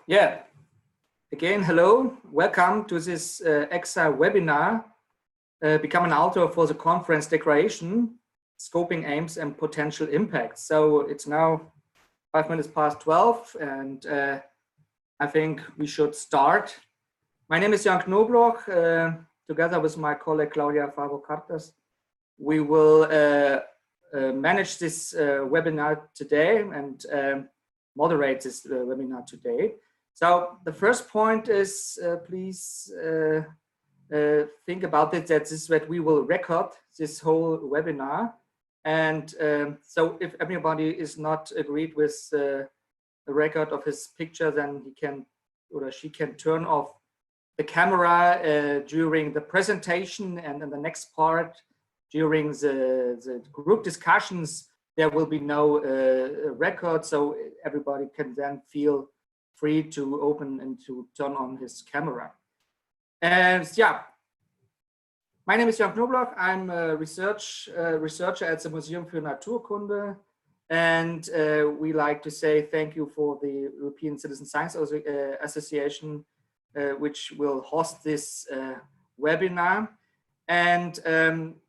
Yeah, again, hello, welcome to this ECSA webinar, Become an Author for the Conference Declaration, Scoping Aims and Potential Impacts. So it's now 5 minutes past 12 and I think we should start. My name is Jan Knobloch, together with my colleague Claudia Favo-Cartas. We will manage this webinar today and moderate this webinar today. So the first point is please think about it that we will record this whole webinar, and so if everybody is not agreed with the record of his picture, then he can or she can turn off the camera during the presentation, and in the next part during the group discussions there will be no record, so everybody can then feel free to open and to turn on his camera. And yeah, my name is Jan Knobloch. I'm a researcher at the Museum für Naturkunde, and we like to say thank you for the European Citizen-Science Association, which will host this webinar. And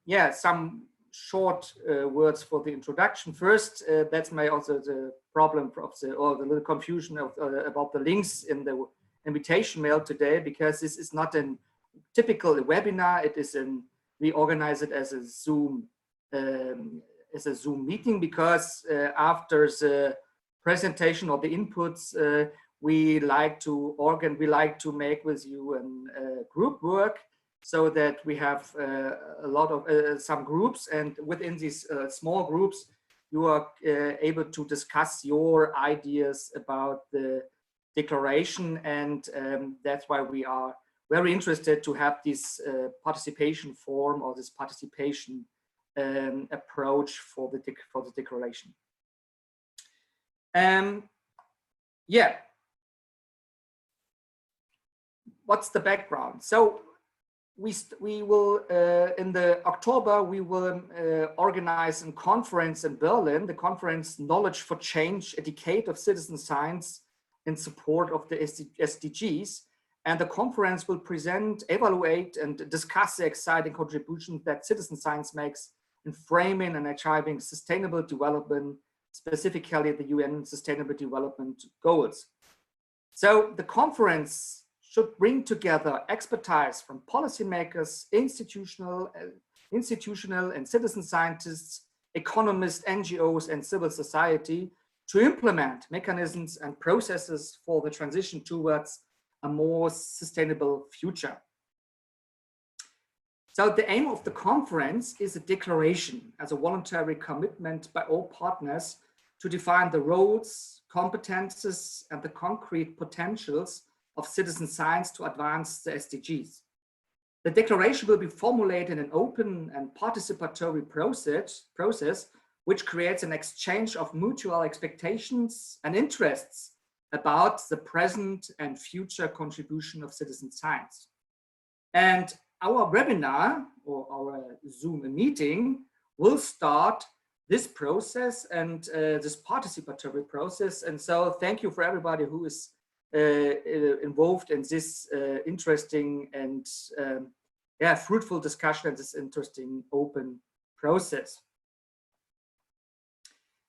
yeah, some short words for the introduction. First, that's also the problem of the little confusion of, about the links in the invitation mail today, because this is not a typical webinar. It is we organize it as a Zoom meeting, because after the presentation or the inputs, we like to make with you a group work, so that we have a lot of some groups, and within these small groups you are able to discuss your ideas about the declaration, and that's why we are very interested to have this participation form or this participation approach for the declaration. Yeah, what's the background? So we will in October we will organize a conference in Berlin, the conference Knowledge for Change, a Decade of Citizen Science in support of the SDGs, and the conference will present, evaluate, and discuss the exciting contributions that citizen science makes in framing and achieving sustainable development, specifically the UN Sustainable Development Goals. So the conference should bring together expertise from policymakers, institutional and citizen scientists, economists, NGOs, and civil society to implement mechanisms and processes for the transition towards a more sustainable future. So the aim of the conference is a declaration as a voluntary commitment by all partners to define the roles, competences, and the concrete potentials of citizen science to advance the SDGs. The declaration will be formulated in an open and participatory process which creates an exchange of mutual expectations and interests about the present and future contribution of citizen science. And our webinar or our Zoom meeting will start this process and this participatory process. And so thank you for everybody who is involved in this interesting and yeah, fruitful discussion and this interesting open process.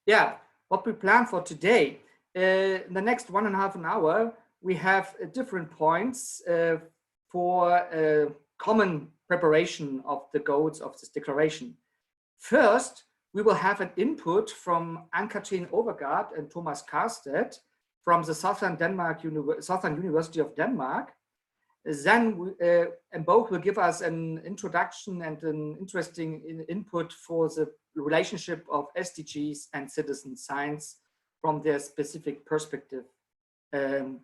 Yeah, what we plan for today, in the next 1.5 hours, we have different points for common preparation of the goals of this declaration. First, we will have an input from Kathrine Overgaard and Thomas Kaarsted from the Southern University of Denmark. Then and both will give us an introduction and an interesting input for the relationship of SDGs and citizen science from their specific perspective. And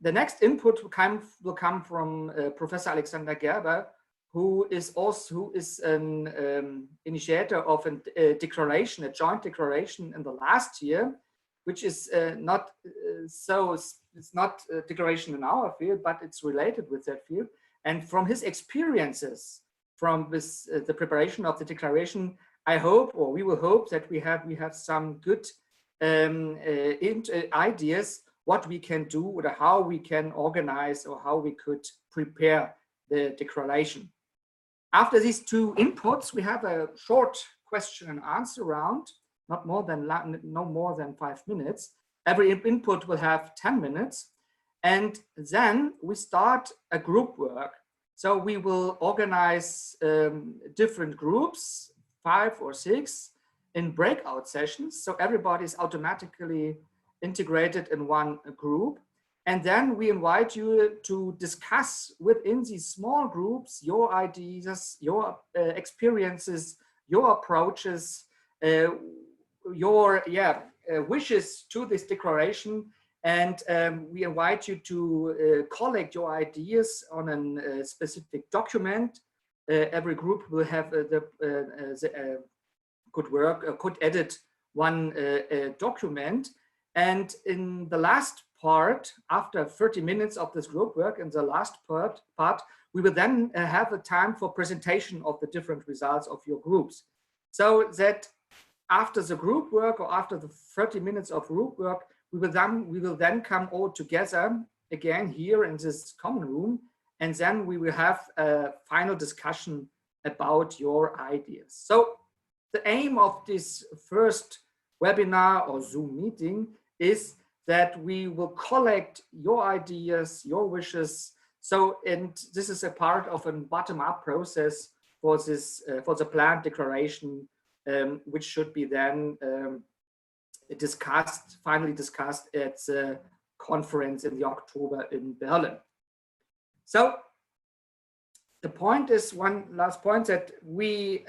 the next input will come from Professor Alexander Gerber, who is an initiator of a declaration, a joint declaration in the last year, which is it's not a declaration in our field, but it's related with that field. And from his experiences from this, the preparation of the declaration, I hope, or we will hope, that we have some good ideas what we can do or how we can organize or how we could prepare the declaration. After these two inputs, we have a short question and answer round, no more than 5 minutes. Every input will have 10 minutes. And then we start a group work. So we will organize different groups, 5 or 6, in breakout sessions. So everybody is automatically integrated in one group. And then we invite you to discuss within these small groups your ideas, your experiences, your approaches, your wishes to this declaration. And we invite you to collect your ideas on a specific document. Every group will have could edit one document. And in the last part, after 30 minutes of this group work, in the last part, we will then have a time for presentation of the different results of your groups. So that after the group work or after the 30 minutes of group work, we will then come all together again here in this common room, and then we will have a final discussion about your ideas. So the aim of this first webinar or Zoom meeting is that we will collect your ideas, your wishes. So, and this is a part of a bottom-up process for this, for the planned declaration, which should be then finally discussed at the conference in October in Berlin. So the point is, one last point, that we,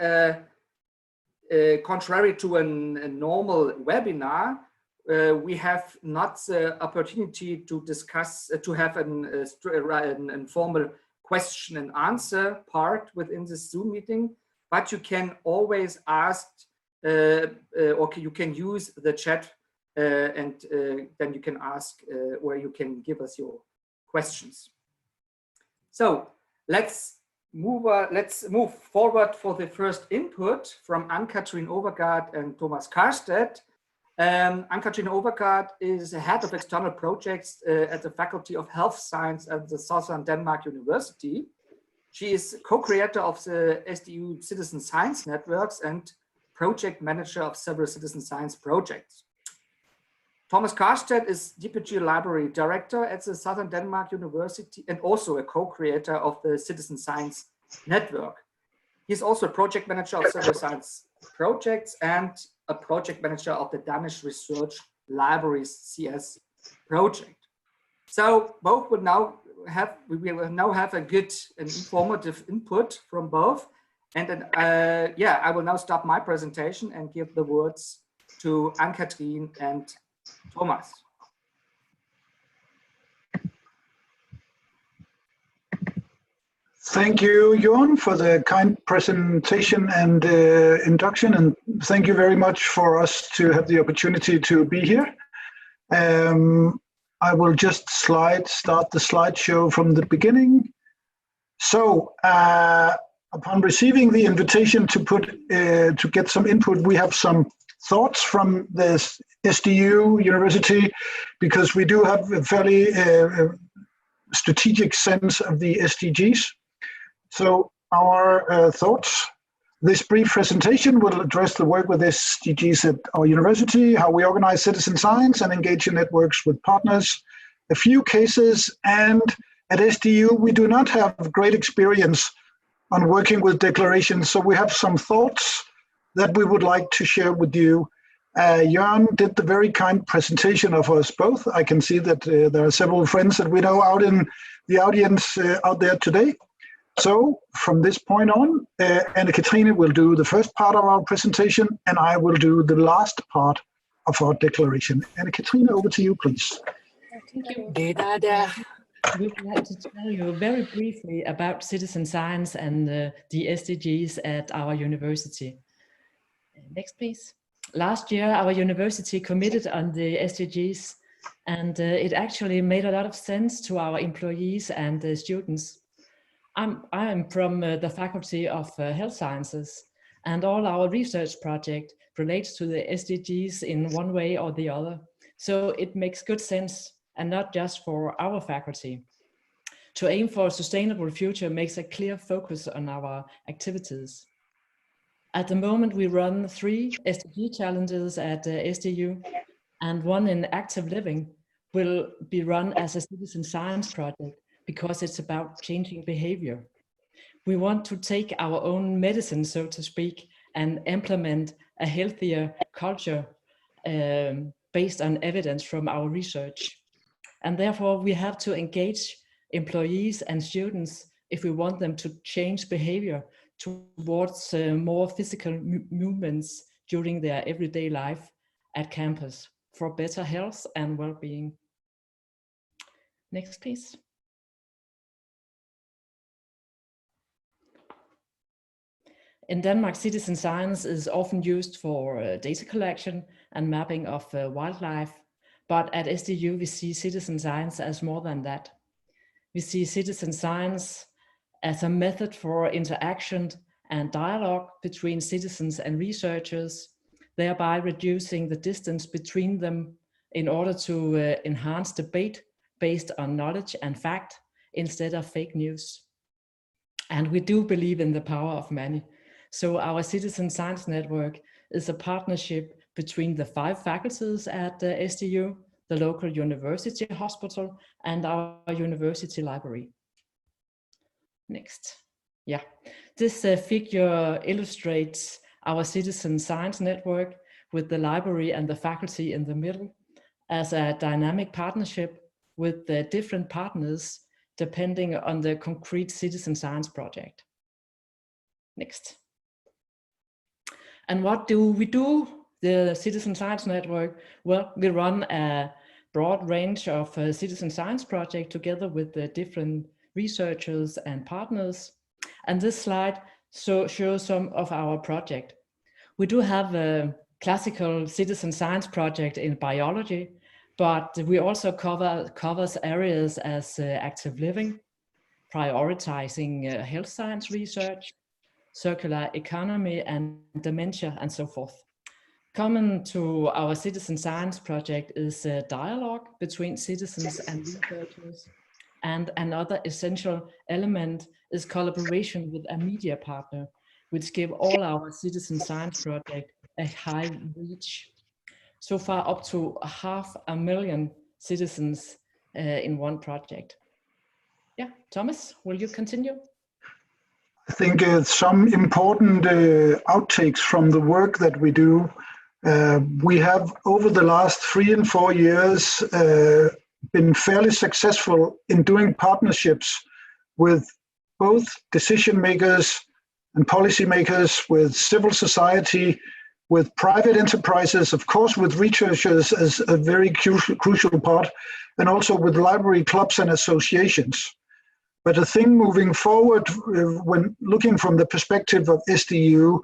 contrary to a normal webinar, we have not the opportunity to discuss, to have an informal question and answer part within this Zoom meeting, but you can always ask, or you can use the chat and then you can ask or you can give us your questions. So let's move forward for the input from Kathrine Overgaard and Thomas Kaarsted. Kathrine Overgaard is head of external projects at the Faculty of Health Science at the Southern Denmark University. She is co-creator of the EU-Citizen.Science networks and project manager of several citizen science projects. Thomas Kaarsted is Deputy Library Director at the Southern Denmark University and also a co-creator of the Citizen Science network. He's also a project manager of several science projects and a project manager of the Danish Research Libraries CS project. So both would now have, we will now have a good and informative input from both. And then, I will now stop my presentation and give the words to Kathrine and Thomas. Thank you, Jørn, for the kind presentation and induction, and thank you very much for us to have the opportunity to be here. I will just start the slideshow from the beginning. So, upon receiving the invitation to get some input, we have some thoughts from the SDU University, because we do have a fairly strategic sense of the SDGs. So our thoughts, this brief presentation will address the work with SDGs at our university, how we organize citizen science and engage in networks with partners, a few cases, and at SDU we do not have great experience on working with declarations, so we have some thoughts that we would like to share with you. Jørn did the very kind presentation of us both. I can see that there are several friends that we know out in the audience out there today. So from this point on, Kathrine will do the first part of our presentation, and I will do the last part of our declaration. Kathrine, over to you, please. Thank you. We would like to tell you very briefly about citizen science and the SDGs at our university. Next, please. Last year, our university committed on the SDGs, and it actually made a lot of sense to our employees and students. I'm from the Faculty of Health Sciences, and all our research project relates to the SDGs in one way or the other. So it makes good sense and not just for our faculty. To aim for a sustainable future makes a clear focus on our activities. At the moment, we run 3 SDG challenges at SDU, and one in active living will be run as a citizen science project because it's about changing behavior. We want to take our own medicine, so to speak, and implement a healthier culture based on evidence from our research. And therefore, we have to engage employees and students if we want them to change behavior towards more physical movements during their everyday life at campus for better health and well-being. Next, please. In Denmark, citizen science is often used for data collection and mapping of wildlife, but at SDU we see citizen science as more than that. We see citizen science as a method for interaction and dialogue between citizens and researchers, thereby reducing the distance between them in order to enhance debate based on knowledge and fact instead of fake news. And we do believe in the power of many. So our Citizen Science Network is a partnership between the 5 faculties at SDU, the local university hospital, and our university library. Next. Yeah, this figure illustrates our Citizen Science Network with the library and the faculty in the middle as a dynamic partnership with the different partners depending on the concrete citizen science project. Next. And what do we do? The Citizen Science Network, well, we run a broad range of citizen science projects together with the different researchers and partners. And this slide shows some of our projects. We do have a classical citizen science project in biology, but we also covers areas as active living, prioritizing health science research, circular economy and dementia and so forth. Common to our citizen science project is a dialogue between citizens and researchers. And another essential element is collaboration with a media partner, which give all our citizen science project a high reach. So far up to 500,000 citizens in one project. Yeah, Thomas, will you continue? I think some important outtakes from the work that we do. We have over the last 3 and 4 years been fairly successful in doing partnerships with both decision makers and policy makers, with civil society, with private enterprises, of course with researchers as a very crucial part, and also with library clubs and associations. But I think moving forward, when looking from the perspective of SDU,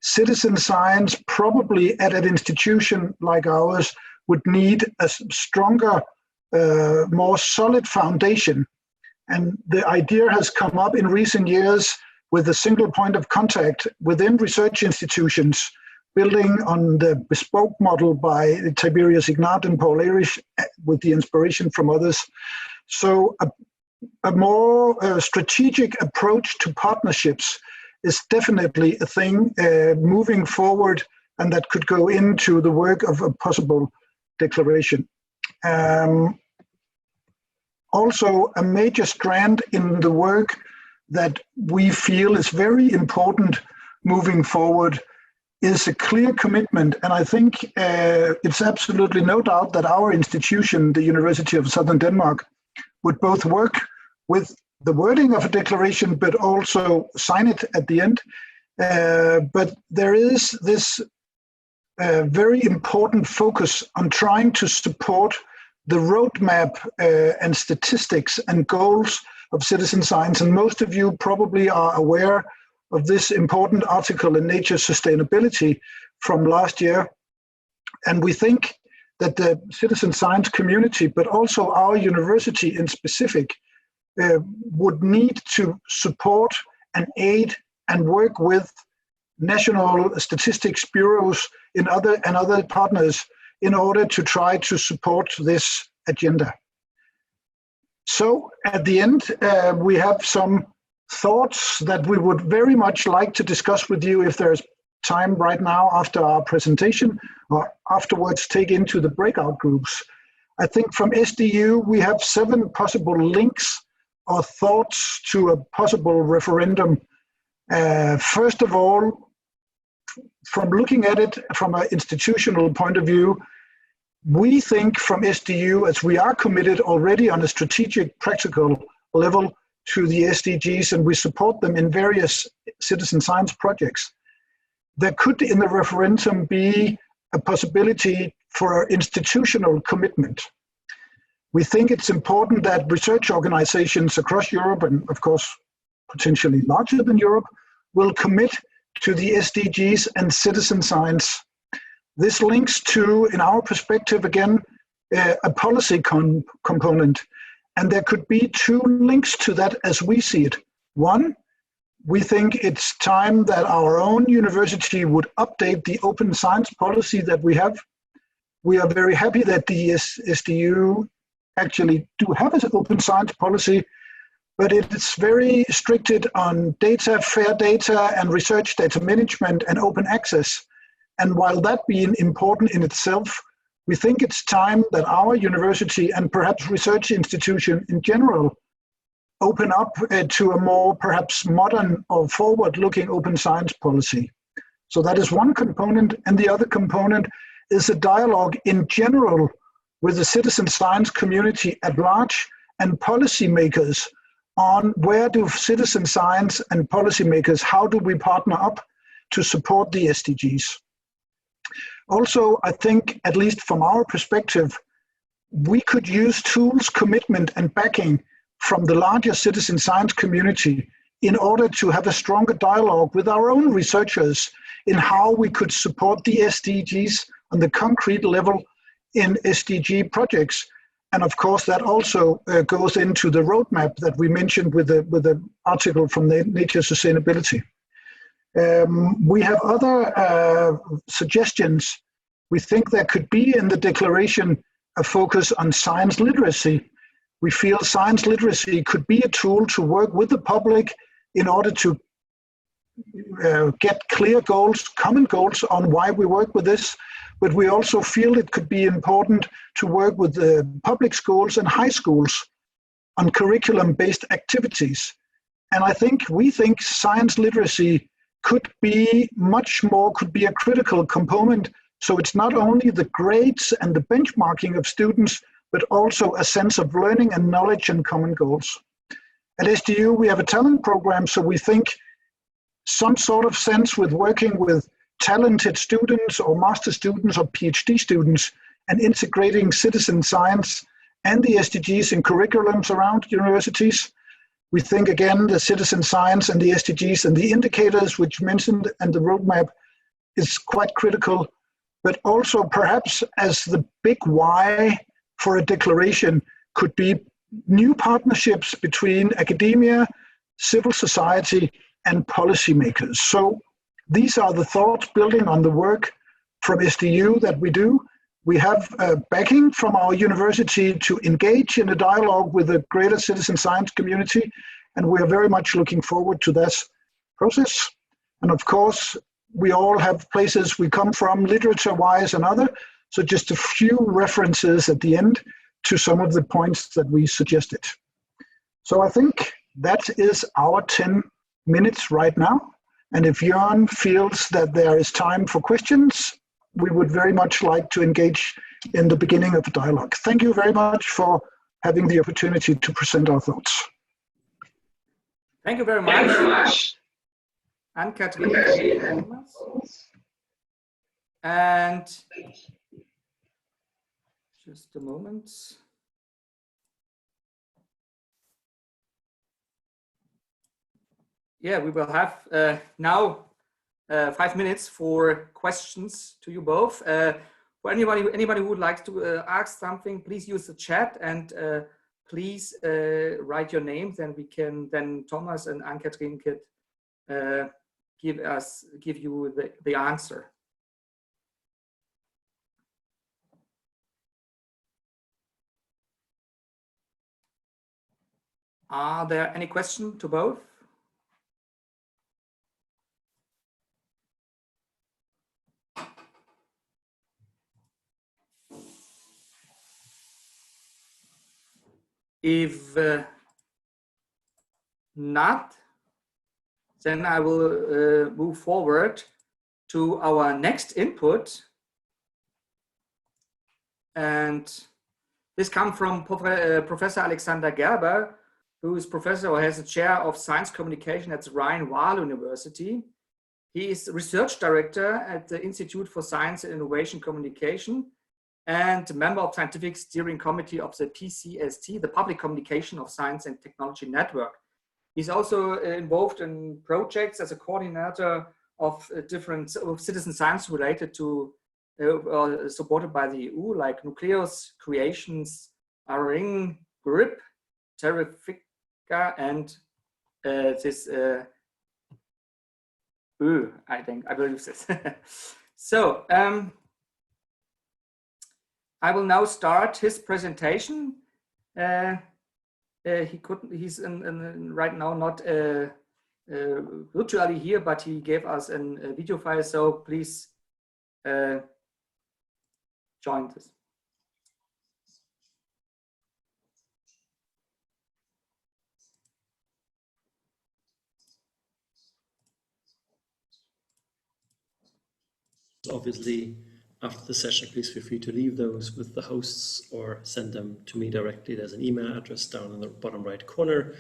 citizen science probably at an institution like ours would need a stronger, more solid foundation. And the idea has come up in recent years with a single point of contact within research institutions, building on the bespoke model by Tiberius Ignat and Paul Erich with the inspiration from others. So a more strategic approach to partnerships is definitely a thing moving forward, and that could go into the work of a possible declaration. Also, a major strand in the work that we feel is very important moving forward is a clear commitment. And I think it's absolutely no doubt that our institution, the University of Southern Denmark, would both work with the wording of a declaration, but also sign it at the end. But there is this very important focus on trying to support the roadmap and statistics and goals of citizen science. And most of you probably are aware of this important article in Nature Sustainability from last year. And we think that the citizen science community, but also our university in specific, would need to support and aid and work with national statistics bureaus and other partners in order to try to support this agenda. So at the end, we have some thoughts that we would very much like to discuss with you if there's time right now after our presentation, or afterwards take into the breakout groups. I think from SDU, we have 7 possible links or thoughts to a possible referendum. First of all, from looking at it from an institutional point of view, we think from SDU, as we are committed already on a strategic, practical level to the SDGs, and we support them in various citizen science projects, there could in the referendum be a possibility for institutional commitment. We think it's important that research organizations across Europe, and of course potentially larger than Europe, will commit to the SDGs and citizen science. This links to, in our perspective again, a policy component. And there could be 2 links to that as we see it. One, we think it's time that our own university would update the open science policy that we have. We are very happy that the SDU actually do have an open science policy, but it's very restricted on data, fair data, and research data management and open access. And while that being important in itself, we think it's time that our university and perhaps research institution in general open up to a more perhaps modern or forward-looking open science policy. So that is one component, and the other component is a dialogue in general with the citizen science community at large and policymakers on where do citizen science and policymakers, how do we partner up to support the SDGs. Also, I think, at least from our perspective, we could use tools, commitment, and backing from the larger citizen science community in order to have a stronger dialogue with our own researchers in how we could support the SDGs on the concrete level in SDG projects. And of course, that also goes into the roadmap that we mentioned with the article from the Nature Sustainability. We have other suggestions. We think there could be in the declaration a focus on science literacy. We feel science literacy could be a tool to work with the public in order to get clear goals, common goals on why we work with this. But we also feel it could be important to work with the public schools and high schools on curriculum-based activities. And we think science literacy could be much more, could be a critical component. So it's not only the grades and the benchmarking of students, but also a sense of learning and knowledge and common goals. At SDU, we have a talent program, so we think some sort of sense with working with talented students or master students or PhD students and integrating citizen science and the SDGs in curriculums around universities. We think, again, the citizen science and the SDGs and the indicators which mentioned and the roadmap is quite critical, but also perhaps as the big why for a declaration could be new partnerships between academia, civil society, and policymakers. So these are the thoughts building on the work from SDU that we do. We have backing from our university to engage in a dialogue with the greater citizen science community, and we are very much looking forward to this process. And of course, we all have places we come from, literature-wise and other, so just a few references at the end to some of the points that we suggested. So I think that is our 10 minutes right now. And if Jörn feels that there is time for questions, we would very much like to engage in the beginning of the dialogue. Thank you very much for having the opportunity to present our thoughts. Thank you very much. And Kathrine. And just a moment. Yeah, we will have now 5 minutes for questions to you both. For anybody who would like to ask something, please use the chat and please write your names, and then Thomas and Anne-Kathrine could give you the answer. Are there any questions to both? If not, then I will move forward to our next input. And this comes from Professor Alexander Gerber, who is professor or has a chair of science communication at the Rhine-Waal University. He is research director at the Institute for Science and Innovation Communication and member of scientific steering committee of the PCST, the Public Communication of Science and Technology Network. He's also involved in projects as a coordinator of different citizen science related to supported by the EU, like Nucleus, Creations, Ring, GRIP, Terrifica, and this I believe this. So I will now start his presentation. He's right now not virtually here, but he gave us a video file. So please join this. Obviously, after the session, please feel free to leave those with the hosts or send them to me directly. There's an email address down in the bottom right corner.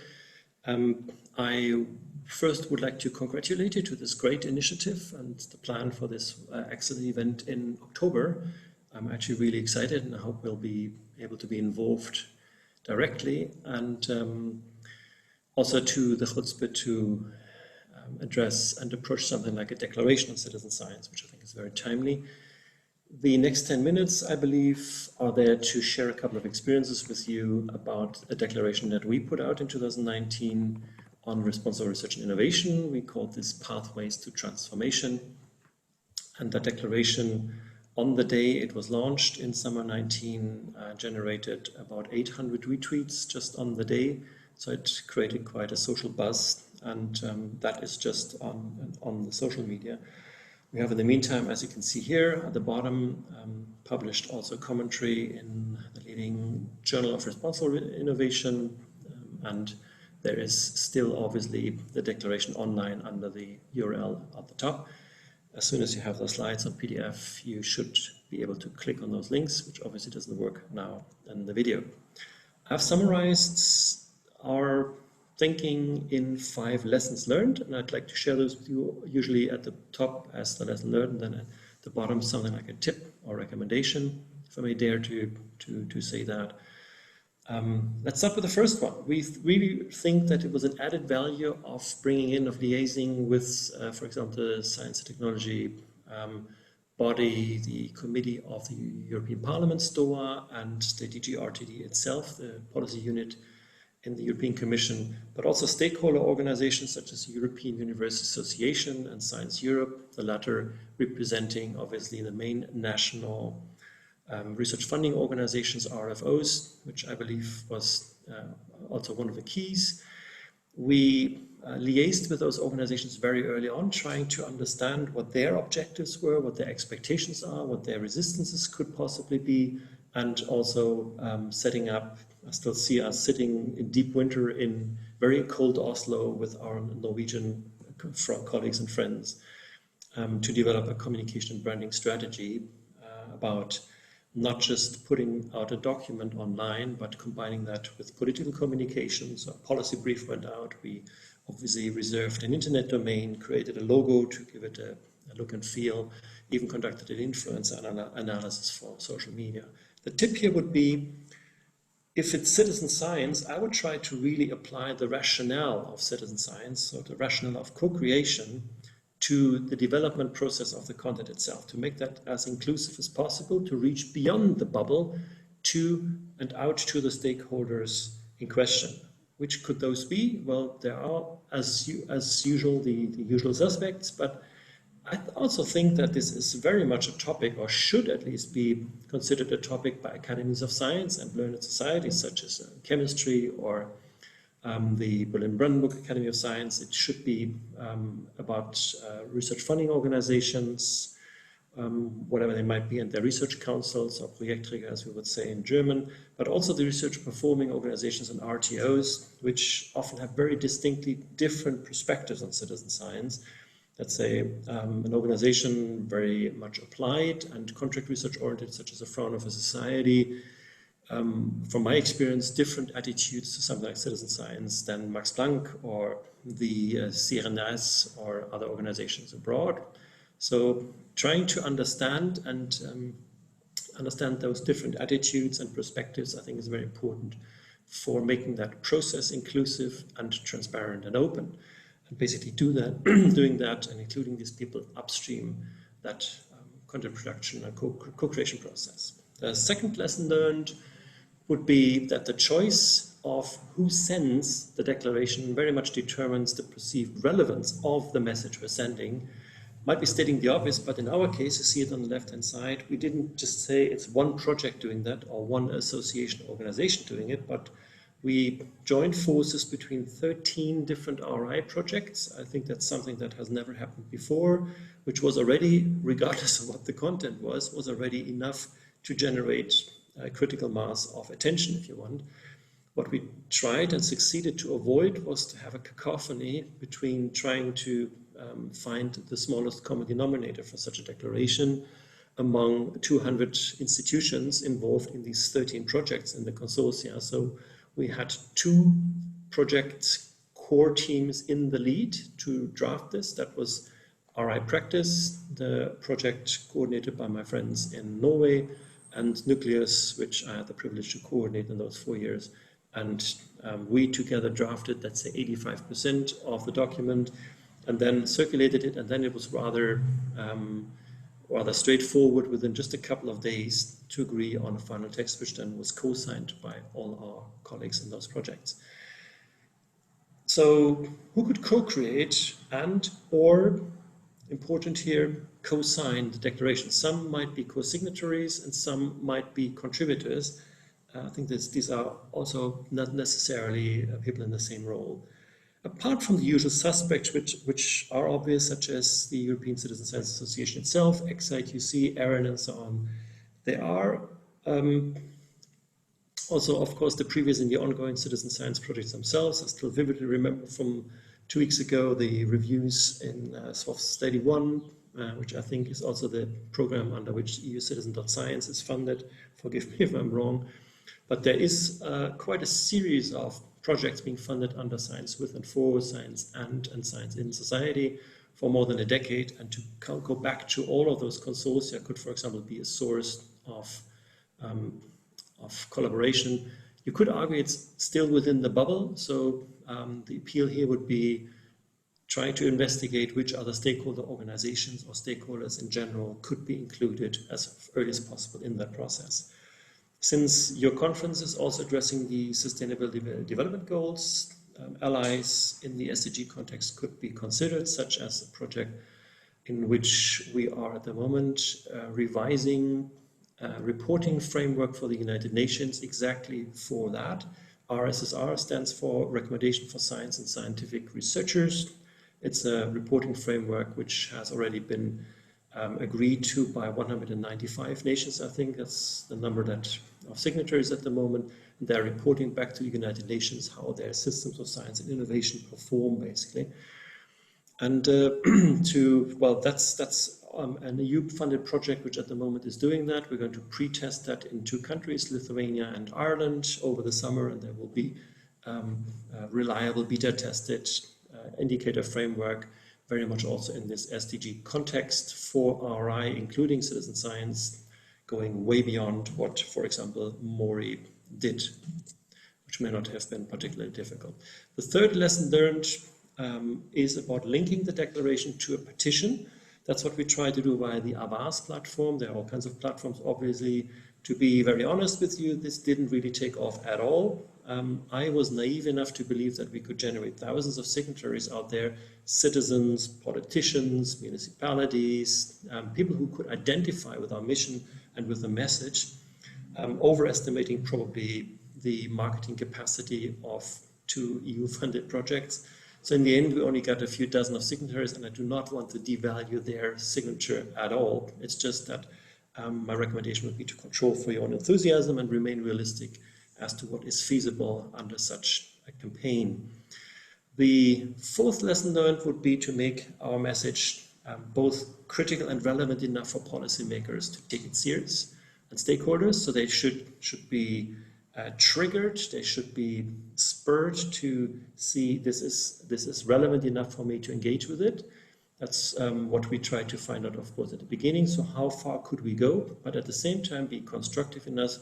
I first would like to congratulate you to this great initiative and the plan for this excellent event in October. I'm actually really excited and I hope we'll be able to be involved directly, and also to the chutzpah to address and approach something like a declaration on citizen science, which I think is very timely. The next 10 minutes, I believe, are there to share a couple of experiences with you about a declaration that we put out in 2019 on responsible research and innovation. We called this Pathways to Transformation. And that declaration, on the day it was launched in summer 19, generated about 800 retweets just on the day. So it created quite a social buzz, and that is just on the social media. We have in the meantime, as you can see here at the bottom, published also commentary in the leading journal of responsible innovation, and there is still obviously the declaration online under the URL at the top. As soon as you have the slides on PDF, you should be able to click on those links, which obviously doesn't work now in the video. I've summarized our thinking in 5 lessons learned, and I'd like to share those with you, usually at the top as the lesson learned, and then at the bottom something like a tip or recommendation, if I may dare to say that. Let's start with the first one. We really think that it was an added value of bringing in, of liaising with, for example, the science and technology body, the committee of the European Parliament, STOA, and the DG RTD itself, the policy unit in the European Commission, but also stakeholder organizations such as the European University Association and Science Europe, the latter representing obviously the main national research funding organizations, RFOs, which I believe was also one of the keys. We liaised with those organizations very early on, trying to understand what their objectives were, what their expectations are, what their resistances could possibly be, and also setting up. I still see us sitting in deep winter in very cold Oslo with our Norwegian colleagues and friends to develop a communication and branding strategy about not just putting out a document online, but combining that with political communication. So a policy brief went out. We obviously reserved an internet domain, created a logo to give it a look and feel, even conducted an influencer analysis for social media. The tip here would be, if it's citizen science, I would try to really apply the rationale of citizen science, so the rationale of co-creation, to the development process of the content itself, to make that as inclusive as possible, to reach beyond the bubble to and out to the stakeholders in question. Which could those be? Well, there are, as usual, the usual suspects, but I also think that this is very much a topic, or should at least be considered a topic by academies of science and learned societies such as chemistry or the Berlin Brandenburg Academy of Science. It should be about research funding organizations, whatever they might be, and their research councils, or Projektträger, as we would say in German, but also the research performing organizations and RTOs, which often have very distinctly different perspectives on citizen science. Let's say an organization very much applied and contract research oriented, such as a Fraunhofer Society, from my experience, different attitudes to something like citizen science than Max Planck or the CNRS or other organizations abroad. So trying to understand and understand those different attitudes and perspectives, I think, is very important for making that process inclusive and transparent and open. And basically doing that and including these people upstream that content production and co-creation process. The second lesson learned would be that the choice of who sends the declaration very much determines the perceived relevance of the message we're sending. Might be stating the obvious, but in our case, you see it on the left-hand side, we didn't just say it's one project doing that or one association organization doing it, but we joined forces between 13 different RI projects. I think that's something that has never happened before, which was already, regardless of what the content was already enough to generate a critical mass of attention, if you want. What we tried and succeeded to avoid was to have a cacophony between trying to find the smallest common denominator for such a declaration among 200 institutions involved in these 13 projects in the consortia. So we had 2 project core teams in the lead to draft this. That was RI Practice, the project coordinated by my friends in Norway, and Nucleus, which I had the privilege to coordinate in those 4 years. And we together drafted, let's say, 85% of the document, and then circulated it, and then it was rather straightforward within just a couple of days to agree on a final text, which then was co-signed by all our colleagues in those projects. So who could co-create or, important here, co-sign the declaration? Some might be co-signatories and some might be contributors. I think these are also not necessarily people in the same role. Apart from the usual suspects, which are obvious, such as the European Citizen-Science Association itself, ECSA, QC, ERIN, and so on, there are also, of course, the previous and the ongoing citizen science projects themselves. I still vividly remember from 2 weeks ago the reviews in SWOF Study 1, which I think is also the program under which EU-Citizen.Science is funded. Forgive me if I'm wrong. But there is quite a series of projects being funded under Science with and for Science and Science in Society for more than a decade, and to go back to all of those consortia could, for example, be a source of collaboration. You could argue it's still within the bubble, so the appeal here would be trying to investigate which other stakeholder organizations or stakeholders in general could be included as early as possible in that process. Since your conference is also addressing the Sustainable Development Goals, allies in the SDG context could be considered, such as a project in which we are at the moment revising a reporting framework for the United Nations exactly for that. RSSR stands for Recommendation for Science and Scientific Researchers. It's a reporting framework which has already been agreed to by 195 nations, I think. That's the number of signatories at the moment. They're reporting back to the United Nations how their systems of science and innovation perform, basically. And that's an EU-funded project which at the moment is doing that. We're going to pre-test that in 2 countries, Lithuania and Ireland, over the summer, and there will be reliable beta-tested indicator framework, very much also in this SDG context for RI, including citizen science, going way beyond what, for example, Mori did, which may not have been particularly difficult. The third lesson learned is about linking the declaration to a petition. That's what we try to do via the Avas platform. There are all kinds of platforms, obviously. To be very honest with you, this didn't really take off at all. I was naive enough to believe that we could generate thousands of signatories out there, citizens, politicians, municipalities, people who could identify with our mission and with the message, overestimating probably the marketing capacity of to EU-funded projects. So in the end, we only got a few dozen of signatories, and I do not want to devalue their signature at all. It's just that my recommendation would be to control for your own enthusiasm and remain realistic as to what is feasible under such a campaign. The fourth lesson learned would be to make our message both critical and relevant enough for policymakers to take it serious, and stakeholders, so they should be triggered, they should be spurred to see this is relevant enough for me to engage with it. That's what we try to find out, of course, at the beginning. So how far could we go, but at the same time be constructive enough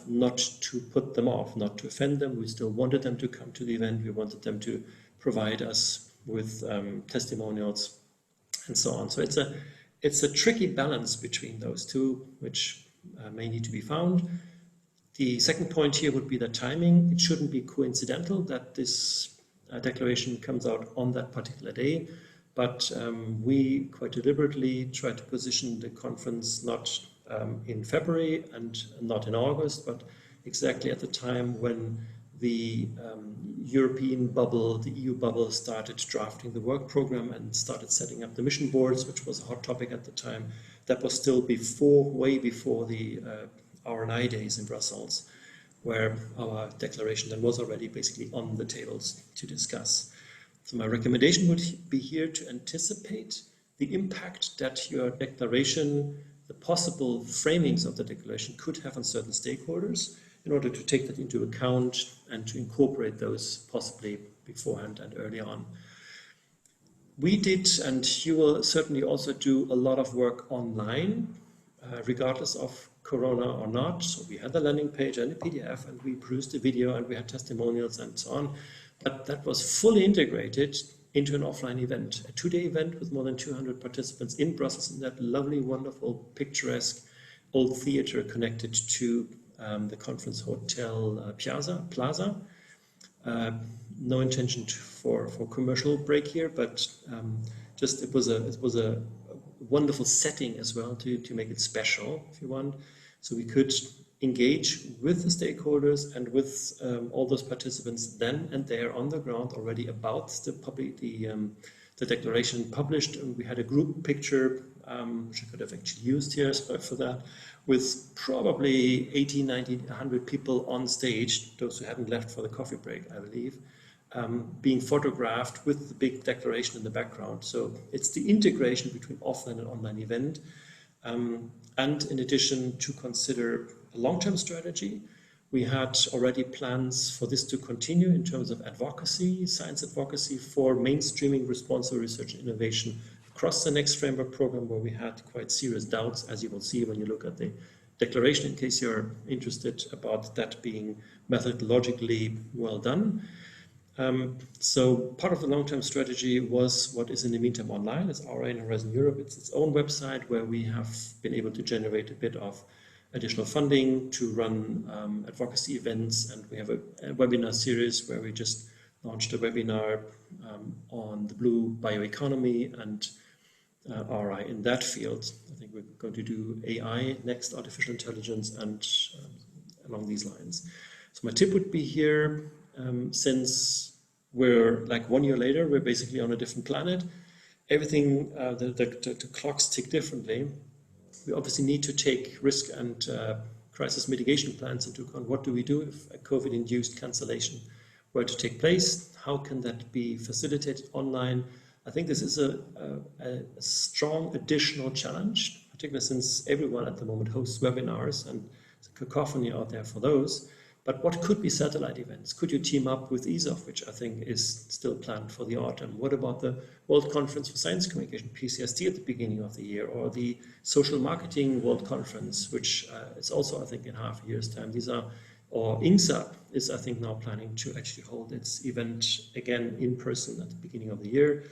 not to put them off, not to offend them. We still wanted them to come to the event. We wanted them to provide us with testimonials and so on. So it's a tricky balance between those two, which may need to be found. The second point here would be the timing. It shouldn't be coincidental that this declaration comes out on that particular day, but we quite deliberately try to position the conference not in February and not in August, but exactly at the time when the European bubble, the EU bubble, started drafting the work program and started setting up the mission boards, which was a hot topic at the time. That was still way before the RNI days in Brussels, where our declaration then was already basically on the tables to discuss. So my recommendation would be here to anticipate the impact that your declaration, the possible framings of the declaration could have on certain stakeholders, in order to take that into account and to incorporate those possibly beforehand and early on. We did, and you will certainly also do, a lot of work online, regardless of Corona or not. So we had the landing page and a PDF, and we produced a video, and we had testimonials and so on. But that was fully integrated into an offline event, a 2-day event with more than 200 participants in Brussels, in that lovely, wonderful, picturesque old theater connected to the conference hotel Plaza. No intention for commercial break here, but just it was a wonderful setting as well to make it special, if you want. So we could engage with the stakeholders and with all those participants then and there on the ground already about the declaration published. And we had a group picture, which I could have actually used here for that, with probably 80, 90, 100 people on stage, those who hadn't left for the coffee break, I believe, being photographed with the big declaration in the background. So it's the integration between offline and online event. And in addition, to consider a long-term strategy. We had already plans for this to continue in terms of advocacy, science advocacy for mainstreaming responsible research and innovation across the next framework program, where we had quite serious doubts, as you will see when you look at the declaration, in case you're interested about that being methodologically well done. So part of the long-term strategy was what is in the meantime online. It's RA in Horizon Europe. It's its own website where we have been able to generate a bit of additional funding to run advocacy events, and we have a webinar series where we just launched a webinar on the blue bioeconomy and RI in that field. I think we're going to do AI next, artificial intelligence, and along these lines. So my tip would be here, since we're like 1 year later, we're basically on a different planet. Everything, the clocks tick differently. We obviously need to take risk and crisis mitigation plans into account. What do we do if a COVID-induced cancellation were to take place? How can that be facilitated online? I think this is a strong additional challenge, particularly since everyone at the moment hosts webinars and there's a cacophony out there for those. But what could be satellite events? Could you team up with ESOF, which I think is still planned for the autumn? What about the World Conference for Science Communication, PCST, at the beginning of the year, or the Social Marketing World Conference, which is also, I think, in half a year's time. These are, or INCSA is, I think, now planning to actually hold its event again in person at the beginning of the year.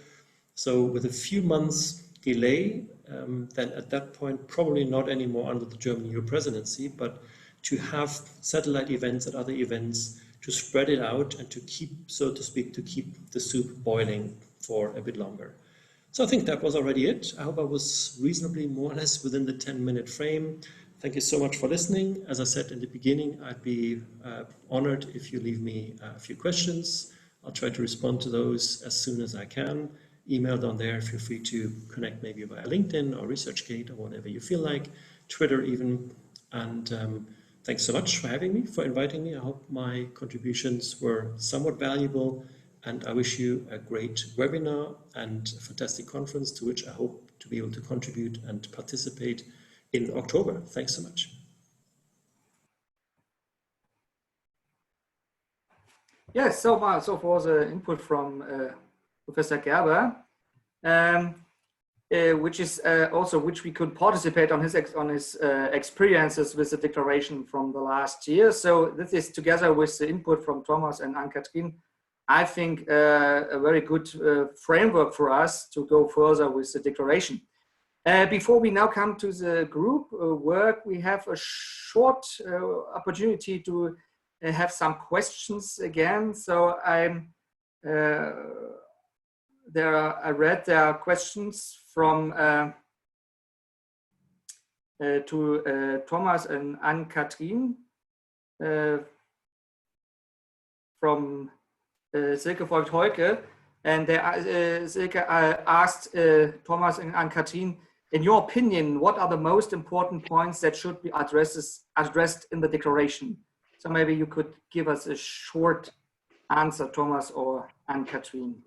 So with a few months delay, then at that point, probably not anymore under the German EU presidency, but to have satellite events and other events, to spread it out and to keep, so to speak, to keep the soup boiling for a bit longer. So I think that was already it. I hope I was reasonably more or less within the 10-minute frame. Thank you so much for listening. As I said in the beginning, I'd be honored if you leave me a few questions. I'll try to respond to those as soon as I can. Email down there. Feel free to connect maybe via LinkedIn or ResearchGate or whatever you feel like, Twitter even. And thanks so much for having me, for inviting me. I hope my contributions were somewhat valuable, and I wish you a great webinar and a fantastic conference to which I hope to be able to contribute and participate in October. Thanks so much. Yes, so for the input from Professor Gerber, which is also which we could participate on his experiences with the declaration from the last year. So this is together with the input from Thomas and Anne-Kathrine, I think a very good framework for us to go further with the declaration. Before we now come to the group work, we have a short opportunity to have some questions again. So I read there are questions from to Thomas and Anne-Kathrine from Silke Voigt-Heuke, and Silke asked Thomas and Anne-Kathrine, in your opinion, what are the most important points that should be addressed in the declaration? So maybe you could give us a short answer, Thomas or Anne-Kathrine.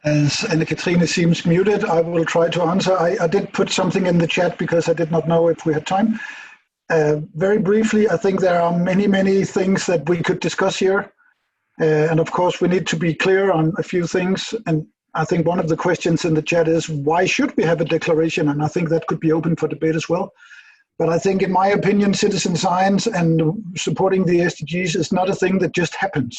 As Anne-Kathrine seems muted, I will try to answer. I did put something in the chat because I did not know if we had time. Very briefly, I think there are many things that we could discuss here. And of course, we need to be clear on a few things. And I think one of the questions in the chat is, why should we have a declaration? And I think that could be open for debate as well. But I think, in my opinion, citizen science and supporting the SDGs is not a thing that just happens.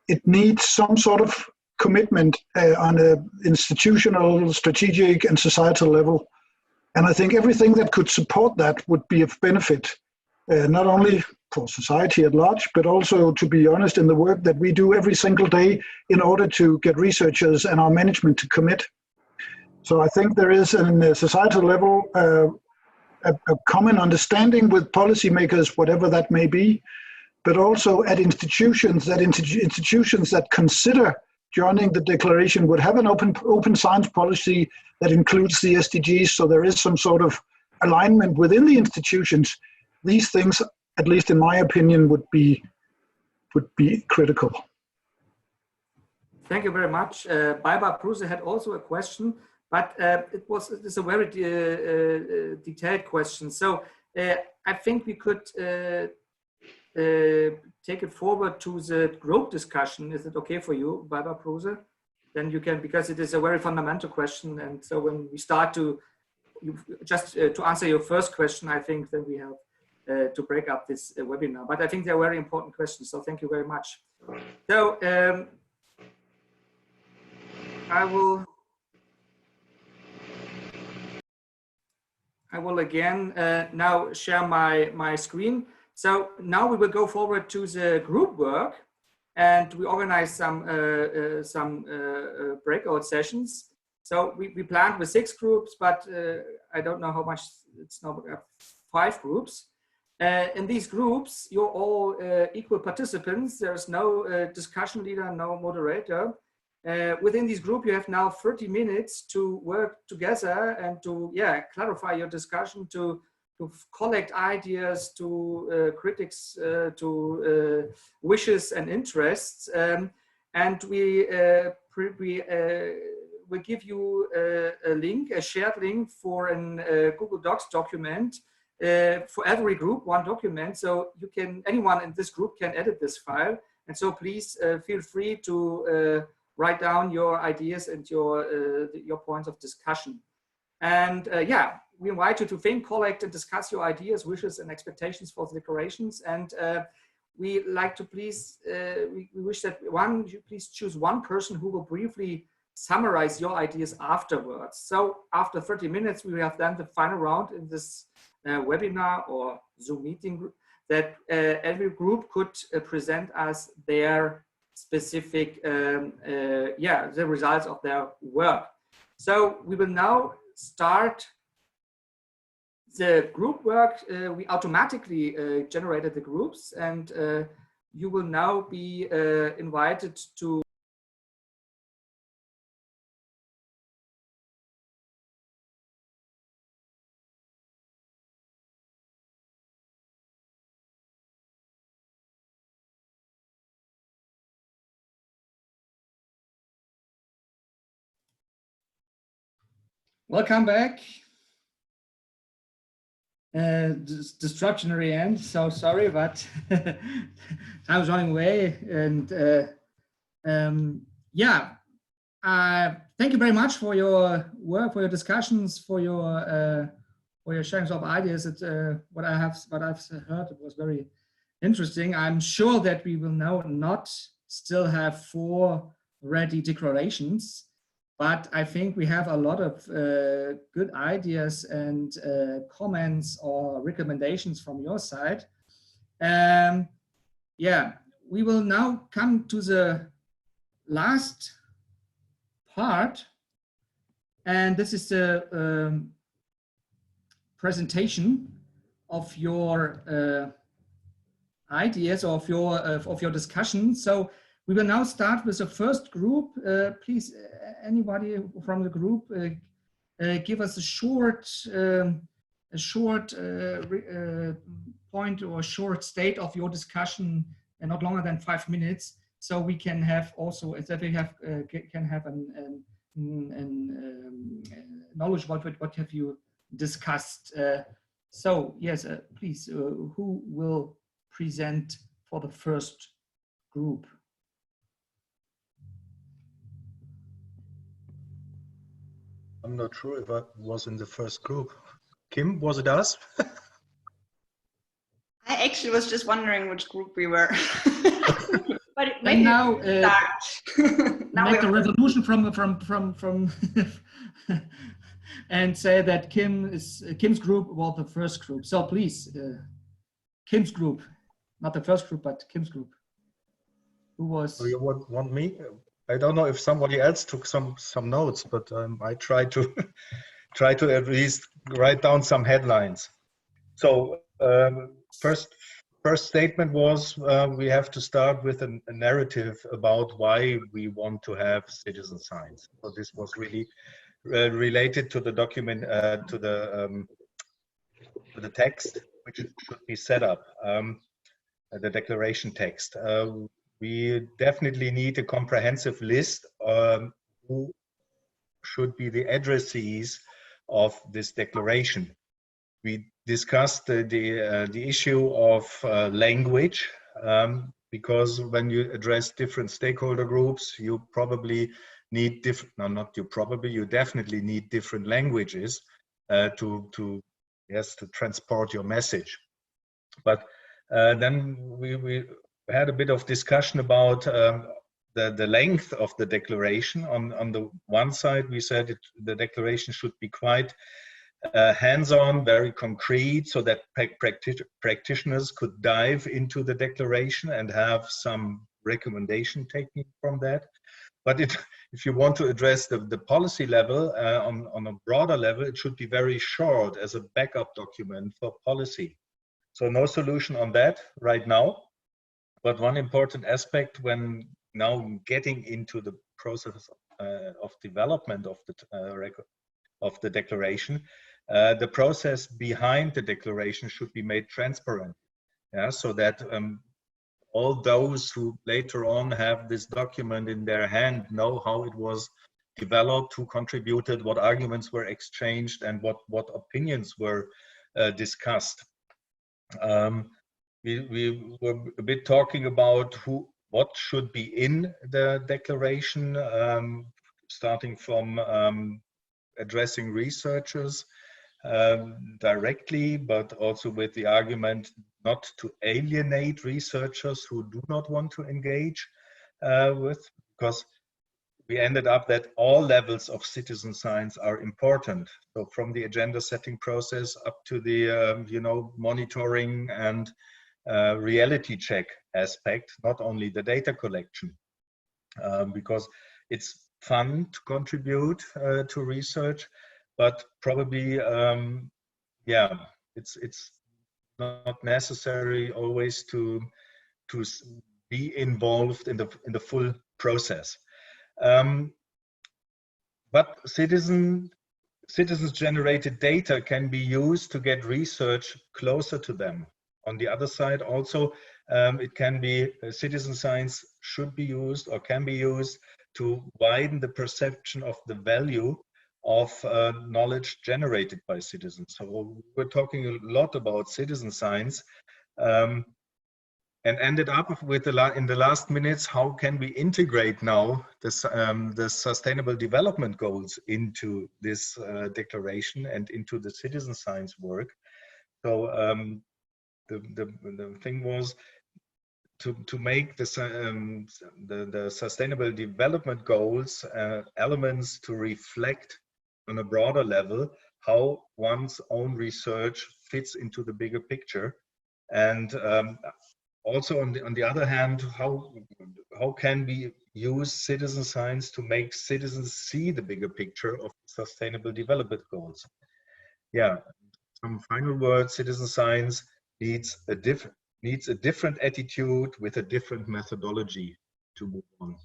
It needs some sort of commitment on an institutional, strategic, and societal level. And I think everything that could support that would be of benefit, not only for society at large, but also, to be honest, in the work that we do every single day in order to get researchers and our management to commit. So I think there is, in a societal level, a common understanding with policymakers, whatever that may be, but also at institutions, institutions that consider joining the declaration would have an open science policy that includes the SDGs, so there is some sort of alignment within the institutions. These things, at least in my opinion, would be critical. Thank you very much. Barbara Pruse had also a question, but it's a very detailed question. So I think we could take it forward to the group discussion. Is it okay for you, Barbara Pruse? Then you can, because it is a very fundamental question. And so when we start to, to answer your first question, I think then we have to break up this webinar. But I think they're very important questions. So thank you very much. So I will again now share my screen. So now we will go forward to the group work, and we organize some breakout sessions. So we planned with 6 groups, but I don't know how much, it's now 5 groups. In these groups, you're all equal participants. There's no discussion leader, no moderator. Within this group, you have now 30 minutes to work together and to clarify your discussion, to collect ideas, to critics, to wishes and interests. And we will give you a link, a shared link for a Google Docs document for every group, one document. So you can, anyone in this group can edit this file. And so please feel free to write down your ideas and your points of discussion. And we invite you to think, collect, and discuss your ideas, wishes, and expectations for the declarations. And we like to please, we wish that you please choose one person who will briefly summarize your ideas afterwards. So after 30 minutes, we have then the final round in this webinar or Zoom meeting that every group could present us their specific, the results of their work. So we will now start the group work, we automatically generated the groups, and you will now be invited to welcome back. Disruptionary end, so sorry, but time's running away. And yeah, thank you very much for your work, for your discussions, for your sharing of ideas. What I've heard, it was very interesting. I'm sure that we will now not still have 4 ready declarations, but I think we have a lot of good ideas and comments or recommendations from your side. Yeah, we will now come to the last part, and this is the presentation of your ideas, of your discussion. So we will now start with the first group. Please, anybody from the group, give us a short point or a short state of your discussion, and not longer than 5 minutes, so we can have also can have an knowledge about what have you discussed. So yes, please, who will present for the first group? I'm not sure if I was in the first group. Kim, was it us? I actually was just wondering which group we were. But maybe and now now make the resolution from and say that Kim's group was the first group. So please, Kim's group, not the first group, but Kim's group. Who was? So you want me? I don't know if somebody else took some notes, but I try to at least write down some headlines. So first statement was we have to start with a narrative about why we want to have citizen science. So this was really related to the document, to the text, which should be set up, the declaration text. We definitely need a comprehensive list who should be the addressees of this declaration. We discussed the issue of language, because when you address different stakeholder groups, you probably need different, no, not you probably, you definitely need different languages to transport your message. But then we had a bit of discussion about the length of the declaration. On the one side, we said the declaration should be quite hands-on, very concrete, so that practitioners could dive into the declaration and have some recommendation taken from that. But if you want to address the policy level on a broader level, it should be very short as a backup document for policy. So no solution on that right now. But one important aspect when now getting into the process of development of the declaration, the process behind the declaration should be made transparent, so that all those who later on have this document in their hand know how it was developed, who contributed, what arguments were exchanged, and what opinions were discussed. We were a bit talking about what should be in the declaration, starting from addressing researchers directly, but also with the argument not to alienate researchers who do not want to engage because we ended up that all levels of citizen science are important. So from the agenda setting process up to the monitoring and reality check aspect, not only the data collection, because it's fun to contribute to research, but probably yeah, it's not necessary always to be involved in the full process. But citizens-generated data can be used to get research closer to them. On the other side, also, it can be citizen science should be used or can be used to widen the perception of the value of knowledge generated by citizens. So we're talking a lot about citizen science, and ended up with in the last minutes, how can we integrate now the Sustainable Development Goals into this declaration and into the citizen science work. So the thing was to make the Sustainable Development Goals elements to reflect on a broader level how one's own research fits into the bigger picture. And also, on the other hand, how can we use citizen science to make citizens see the bigger picture of Sustainable Development Goals? Yeah, some final words. Citizen science needs a different attitude with a different methodology to move on.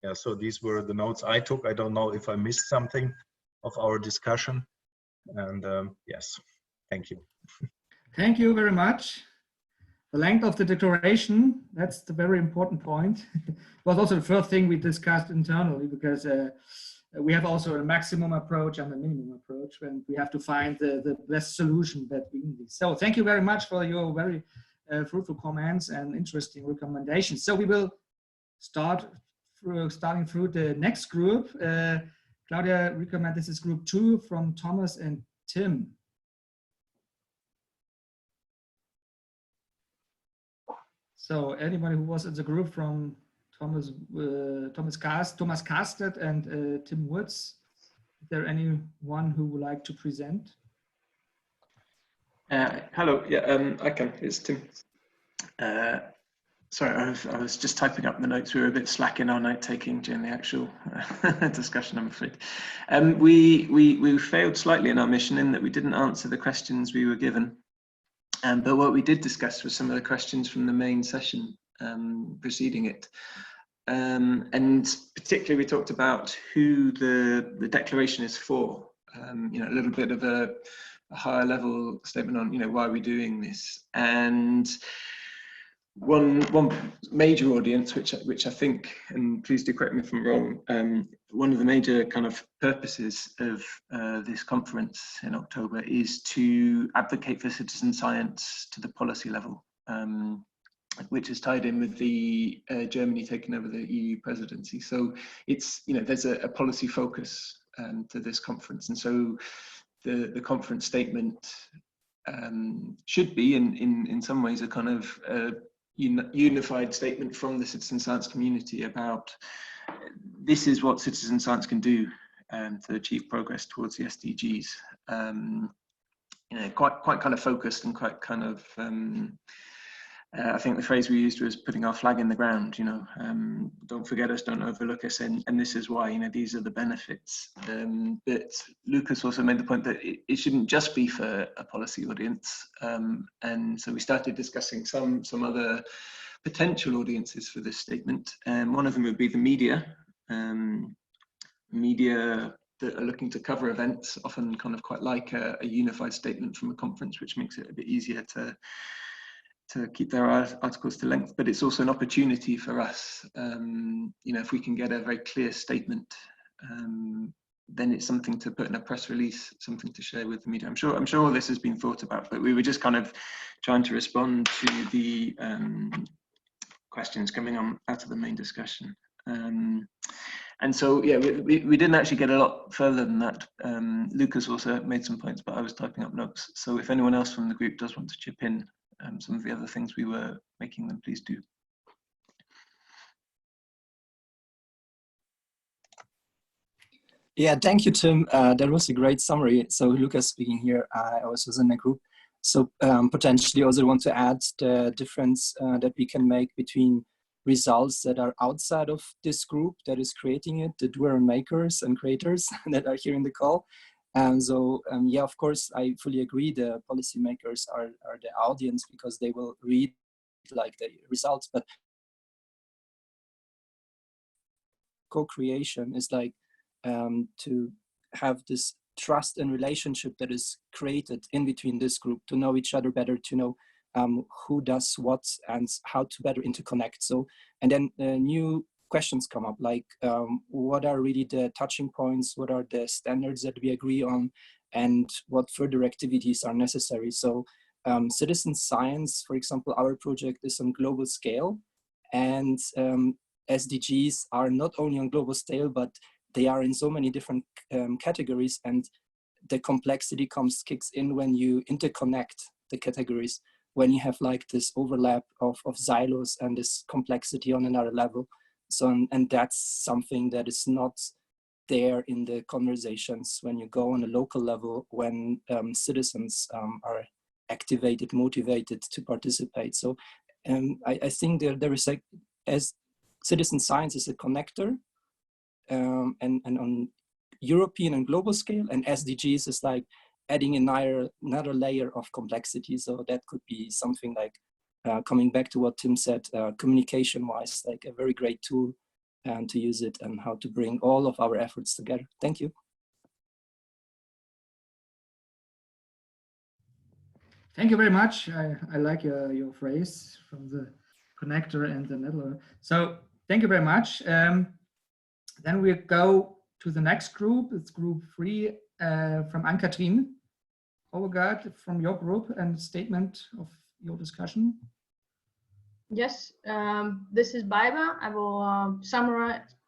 Yeah, so these were the notes I took. I don't know if I missed something of our discussion. And yes, thank you. Thank you very much. The length of the declaration, that's the very important point. It was also the first thing we discussed internally, because we have also a maximum approach and a minimum approach, and we have to find the best solution between these. So thank you very much for your very fruitful comments and interesting recommendations. So we will starting through the next group. Claudia recommend this is group 2 from Thomas and Tim. So anybody who was in the group from Thomas Kaarsted and Tim Woods, is there anyone who would like to present? Hello, yeah, I can. It's Tim. Sorry, I was just typing up the notes. We were a bit slack in our note taking during the actual discussion, I'm afraid. We failed slightly in our mission in that we didn't answer the questions we were given. But what we did discuss was some of the questions from the main session preceding it. And particularly we talked about who the declaration is for, you know, a little bit of a higher level statement on, you know, why are we doing this? And one major audience, which I think, and please do correct me if I'm wrong, one of the major kind of purposes of this conference in October is to advocate for citizen science to the policy level, which is tied in with the Germany taking over the EU presidency. So it's, you know, there's a policy focus to this conference, and so the conference statement should be in some ways a kind of unified statement from the citizen science community about this is what citizen science can do to achieve progress towards the SDGs. You know, quite kind of focused and quite kind of I think the phrase we used was putting our flag in the ground, you know, don't forget us, don't overlook us, and this is why, you know, these are the benefits. But Lucas also made the point that it shouldn't just be for a policy audience, and so we started discussing some other potential audiences for this statement, and one of them would be the media. Media that are looking to cover events often kind of quite like a unified statement from a conference, which makes it a bit easier to keep their articles to length, but it's also an opportunity for us. You know, if we can get a very clear statement, then it's something to put in a press release, something to share with the media. I'm sure all this has been thought about, but we were just kind of trying to respond to the questions coming on out of the main discussion. And so, yeah, we didn't actually get a lot further than that. Lucas also made some points, but I was typing up notes. So if anyone else from the group does want to chip in, some of the other things we were making, them please do. Yeah, thank you, Tim. That was a great summary. So Lucas speaking here, I also was in a group. So potentially also want to add the difference that we can make between results that are outside of this group that is creating it, the doer and makers and creators that are here in the call, Yeah, of course, I fully agree. The policymakers are the audience because they will read like the results, but co-creation is like to have this trust and relationship that is created in between this group, to know each other better, to know who does what and how to better interconnect. So, and then new questions come up, like what are really the touching points, what are the standards that we agree on, and what further activities are necessary. So citizen science, for example, our project is on global scale, and SDGs are not only on global scale, but they are in so many different categories, and the complexity kicks in when you interconnect the categories, when you have like this overlap of silos and this complexity on another level. So, and that's something that is not there in the conversations when you go on a local level, when citizens are activated, motivated to participate. So I think there is as citizen science is a connector, and on European and global scale, and SDGs is like adding another layer of complexity. So that could be something like coming back to what Tim said, communication-wise, like a very great tool to use it and how to bring all of our efforts together. Thank you. Thank you very much. I like your phrase from the connector and the network. So thank you very much. Then we go to the next group. It's group 3 from Kathrine. Overgaard, from your group, and statement of your discussion. Yes, this is Baiba. I will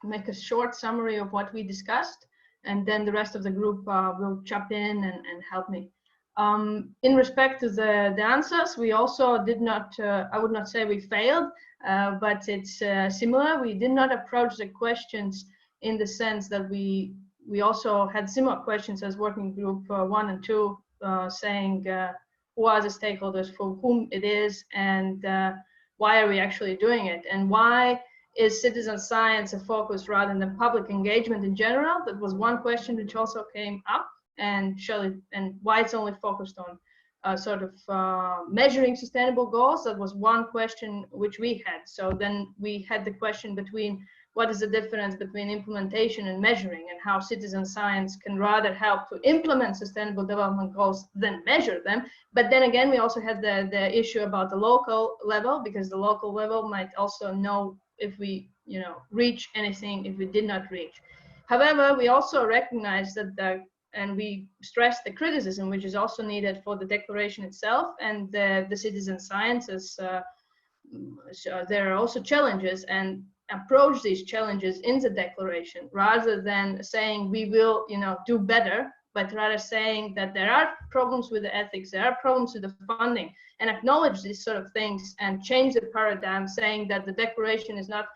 make a short summary of what we discussed, and then the rest of the group will jump in and help me. In respect to the answers, we also did not, I would not say we failed, but it's similar. We did not approach the questions in the sense that we also had similar questions as working group 1 and 2, saying who are the stakeholders, for whom it is, and why are we actually doing it, and why is citizen science a focus rather than public engagement in general? That was one question which also came up, and why it's only focused on sort of measuring sustainable goals. That was one question which we had. So then we had the question between what is the difference between implementation and measuring, and how citizen science can rather help to implement sustainable development goals than measure them. But then again, we also had the issue about the local level, because the local level might also know if we reach anything, if we did not reach. However, we also recognize that and we stress the criticism which is also needed for the declaration itself, and the citizen sciences. There are also challenges, and approach these challenges in the declaration rather than saying we will do better, but rather saying that there are problems with the ethics, there are problems with the funding, and acknowledge these sort of things and change the paradigm, saying that the declaration is not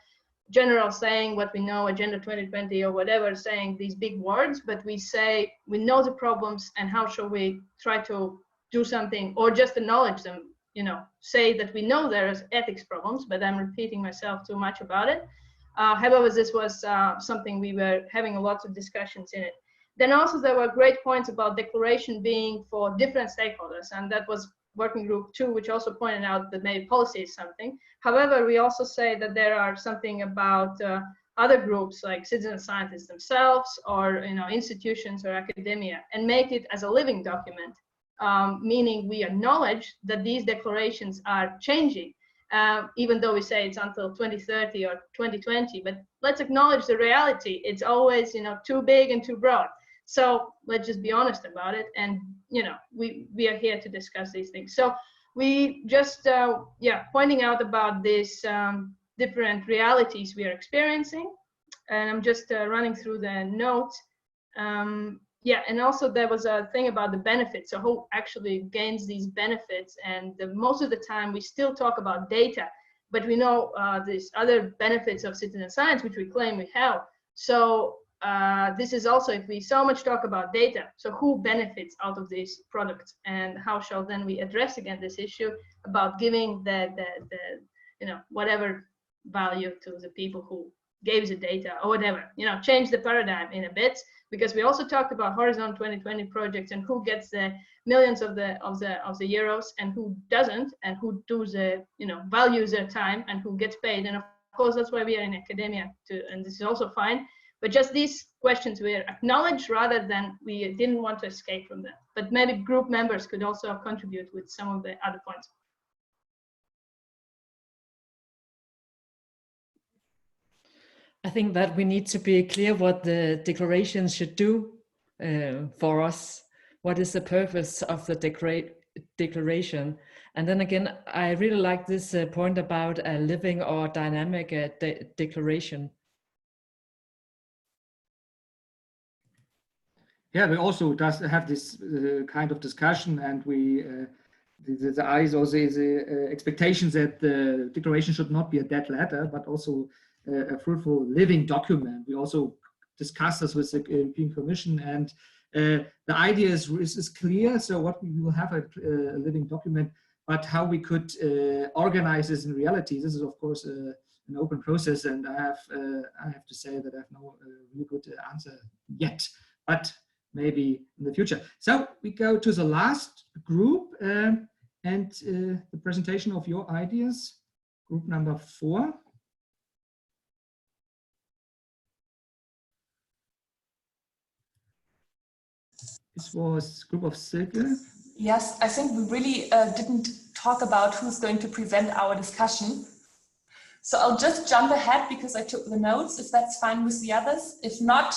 general saying what we know, Agenda 2020 or whatever, saying these big words, but we say we know the problems and how shall we try to do something, or just acknowledge them, say that we know there's ethics problems, but I'm repeating myself too much about it. However, this was something we were having a lot of discussions in it. Then also there were great points about declaration being for different stakeholders, and that was working group 2, which also pointed out that maybe policy is something. However, we also say that there are something about other groups like citizen scientists themselves, or institutions or academia, and make it as a living document. Meaning we acknowledge that these declarations are changing, even though we say it's until 2030 or 2020, but let's acknowledge the reality. It's always, too big and too broad. So let's just be honest about it. And, we are here to discuss these things. So we just, pointing out about these different realities we are experiencing. And I'm just running through the notes. And also there was a thing about the benefits. So who actually gains these benefits? And most of the time we still talk about data, but we know these other benefits of citizen science, which we claim we have. So this is also, if we so much talk about data, so who benefits out of these products, and how shall then we address again this issue about giving the whatever value to the people who gave the data or whatever, change the paradigm in a bit, because we also talked about Horizon 2020 projects and who gets the millions of the euros and who doesn't, and who does values their time and who gets paid. And of course, that's why we are in academia too, and this is also fine. But just these questions were acknowledged rather than we didn't want to escape from them. But maybe group members could also contribute with some of the other points. I think that we need to be clear what the declaration should do for us. What is the purpose of the declaration? And then again, I really like this point about a living or dynamic declaration. Yeah, we also does have this kind of discussion, and we the eyes also is expectations that the declaration should not be a dead letter, but also a fruitful living document. We also discuss this with the European Commission, and the idea is clear. So what we will have a living document, but how we could organize this in reality, this is of course an open process, and I have to say that I have no really good answer yet, but maybe in the future. So we go to the last group and the presentation of your ideas, group number 4. This was group of Silke. Yes, I think we really didn't talk about who's going to present our discussion. So I'll just jump ahead because I took the notes, if that's fine with the others. If not,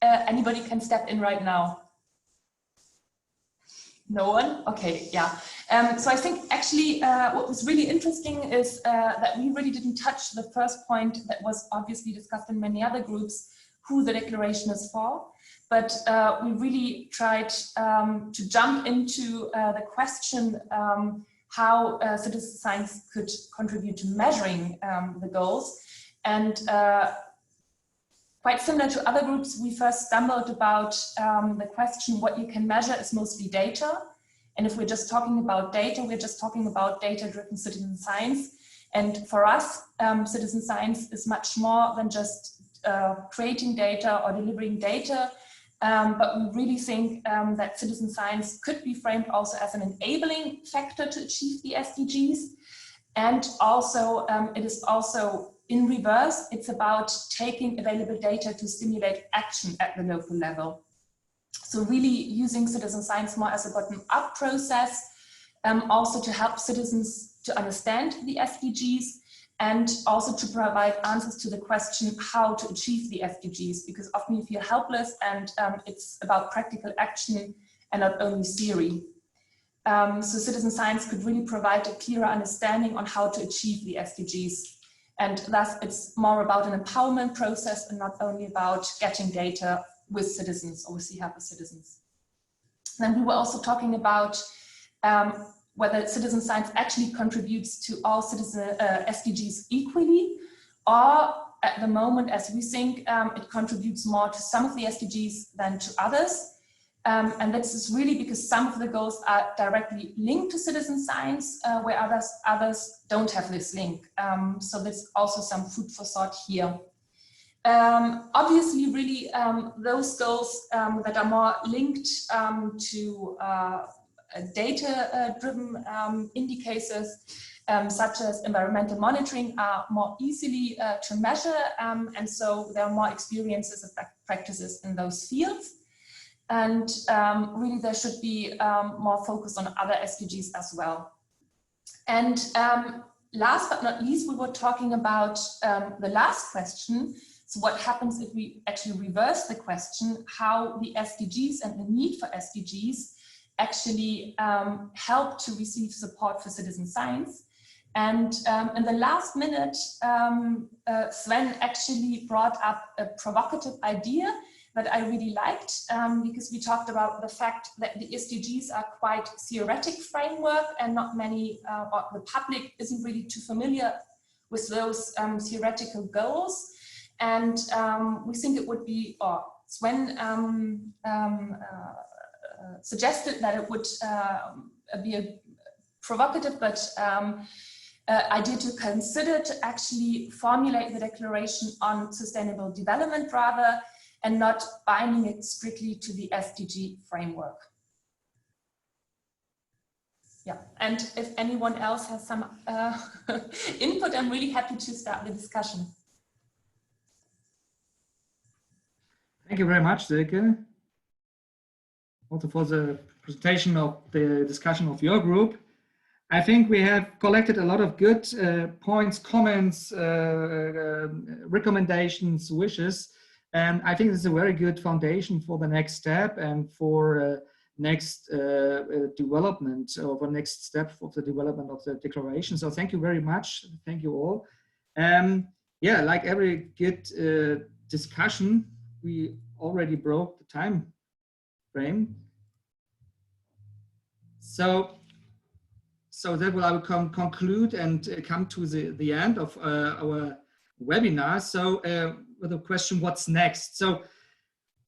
anybody can step in right now. No one? Okay, yeah. So I think actually what was really interesting is that we really didn't touch the first point that was obviously discussed in many other groups, who the declaration is for. But we really tried to jump into the question how citizen science could contribute to measuring the goals. And quite similar to other groups, we first stumbled about the question, what you can measure is mostly data. And if we're just talking about data, we're just talking about data-driven citizen science. And for us, citizen science is much more than just creating data or delivering data. But we really think that citizen science could be framed also as an enabling factor to achieve the SDGs. And also, it is also in reverse, it's about taking available data to stimulate action at the local level. So really using citizen science more as a bottom-up process, also to help citizens to understand the SDGs, and also to provide answers to the question how to achieve the SDGs, because often you feel helpless and it's about practical action and not only theory. So citizen science could really provide a clearer understanding on how to achieve the SDGs. And thus it's more about an empowerment process and not only about getting data with citizens or with the help of citizens. Then we were also talking about whether citizen science actually contributes to all citizen SDGs equally, or at the moment, as we think, it contributes more to some of the SDGs than to others. And this is really because some of the goals are directly linked to citizen science, where others don't have this link. So there's also some food for thought here. Obviously, really, those goals that are more linked to data-driven indicators, such as environmental monitoring, are more easily to measure, and so there are more experiences and practices in those fields. And really, there should be more focus on other SDGs as well. And last but not least, we were talking about the last question. So what happens if we actually reverse the question, how the SDGs and the need for SDGs actually help to receive support for citizen science. And in the last minute, Sven actually brought up a provocative idea that I really liked, because we talked about the fact that the SDGs are quite theoretic framework, and not many, or the public isn't really too familiar with those theoretical goals. And we think it would be, or Sven suggested that it would be a provocative but idea to consider to actually formulate the declaration on sustainable development rather, and not binding it strictly to the SDG framework. Yeah, and if anyone else has some input, I'm really happy to start the discussion. Thank you very much, Silke, also for the presentation of the discussion of your group. I think we have collected a lot of good points, comments, recommendations, wishes, and I think this is a very good foundation for the next step and for next development, or the next step of the development of the declaration. So thank you very much. Thank you all. Yeah, like every good discussion, we already broke the time frame. So that will I will conclude and come to the end of our webinar. So with the question, what's next? So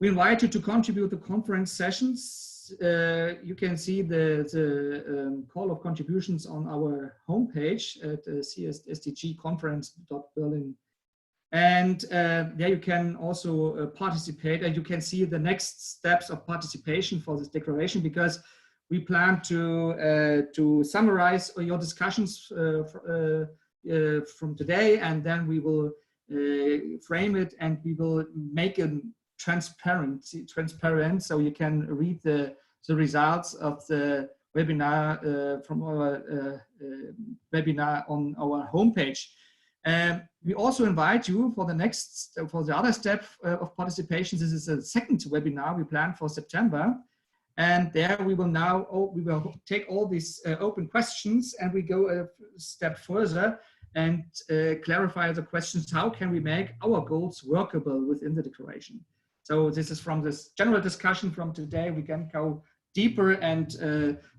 we invite you to contribute to conference sessions. You can see the call of contributions on our homepage at sdgconference.berlin. And there you can also participate, and you can see the next steps of participation for this declaration, because we plan to summarize your discussions from today, and then we will frame it, and we will make it transparent, so you can read the results of the webinar from our webinar on our homepage. We also invite you for the other step of participation. This is the second webinar we plan for September, and there we will take all these open questions, and we go a step further and clarify the questions: how can we make our goals workable within the declaration? So this is from this general discussion from today. We can go deeper and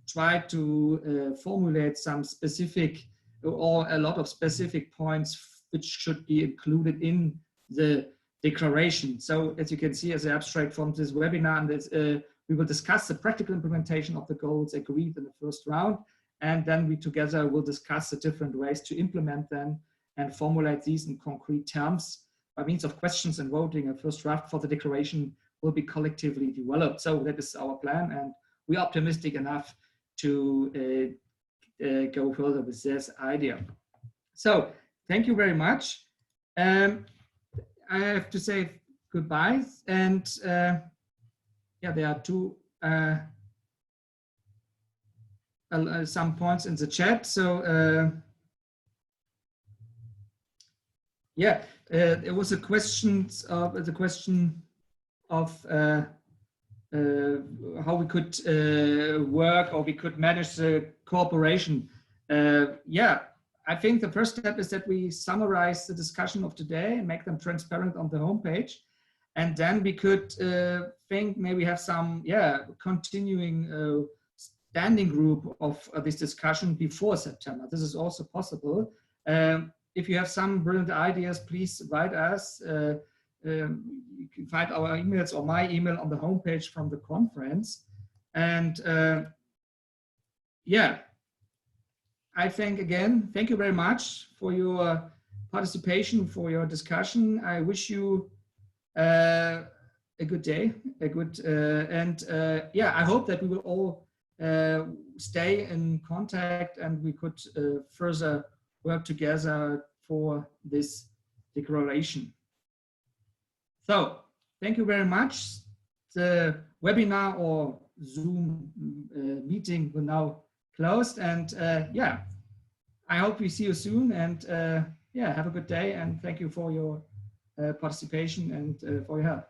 try to formulate some specific, or a lot of specific points which should be included in the declaration. So as you can see as an abstract from this webinar, and we will discuss the practical implementation of the goals agreed in the first round, and then we together will discuss the different ways to implement them and formulate these in concrete terms. By means of questions and voting, a first draft for the declaration will be collectively developed. So that is our plan, and we are optimistic enough to go further with this idea. So thank you very much. I have to say goodbye, and yeah, there are some points in the chat. So yeah, there was a question of how we could work, or we could manage the cooperation. Yeah, I think the first step is that we summarize the discussion of today and make them transparent on the homepage. And then we could think maybe have some, continuing standing group of this discussion before September. This is also possible. If you have some brilliant ideas, please write us. You can find our emails or my email on the homepage from the conference. And yeah, I think again, thank you very much for your participation, for your discussion. I wish you a good day, yeah, I hope that we will all stay in contact, and we could further work together for this declaration. So thank you very much. The webinar or Zoom meeting will now close, and yeah, I hope we see you soon, and yeah, have a good day, and thank you for your participation and for your help.